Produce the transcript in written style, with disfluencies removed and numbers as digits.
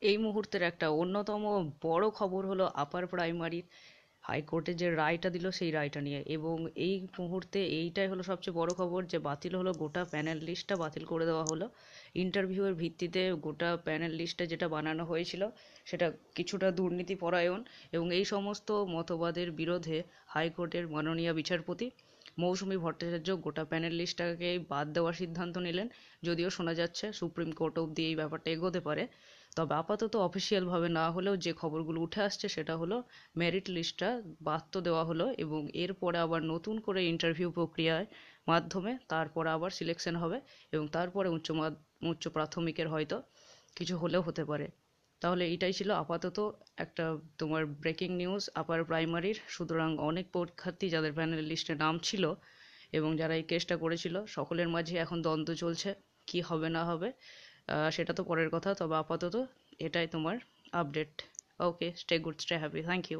এই মুহূর্তের একটা অন্যতম বড় খবর হলো আপার প্রাইমারির হাইকোর্টে যে রায়টা দিল সেই রায়টা নিয়ে, এবং এই মুহূর্তে এইটাই হলো সবচেয়ে বড় খবর যে বাতিল হলো, গোটা প্যানেল লিস্টটা বাতিল করে দেওয়া হলো। ইন্টারভিউয়ের ভিত্তিতে গোটা প্যানেল লিস্টটা যেটা বানানো হয়েছিল সেটা কিছুটা দুর্নীতি পরায়ণ, এবং এই সমস্ত মতবাদের বিরোধে হাইকোর্টের মাননীয় বিচারপতি মৌসুমী ভট্টাচার্য গোটা প্যানেল লিস্টটাকে বাদ দেওয়ার সিদ্ধান্ত নিলেন। যদিও শোনা যাচ্ছে সুপ্রিম কোর্ট অবধি এই ব্যাপারটা এগোতে পারে, তবে আপাতত অফিসিয়ালভাবে না হলেও যে খবরগুলো উঠে আসছে সেটা হলো মেরিট লিস্টটা বাদ তো দেওয়া হলো, এবং এরপরে আবার নতুন করে ইন্টারভিউ প্রক্রিয়ার মাধ্যমে তারপরে আবার সিলেকশন হবে, এবং তারপরে উচ্চ প্রাথমিকের হয়তো কিছু হলেও হতে পারে। তাহলে এটাই ছিল আপাতত একটা তোমার ব্রেকিং নিউজ আপার প্রাইমারির। সুতরাং অনেক পরীক্ষার্থী যাদের প্যানেল লিস্টে নাম ছিল এবং যারা এই কেসটা করেছিল সকলের মাঝে এখন দ্বন্দ্ব চলছে কি হবে না হবে। সেটা তো পরের কথা, তবে আপাতত এটাই তোমার update. Okay, stay good, stay happy, thank you.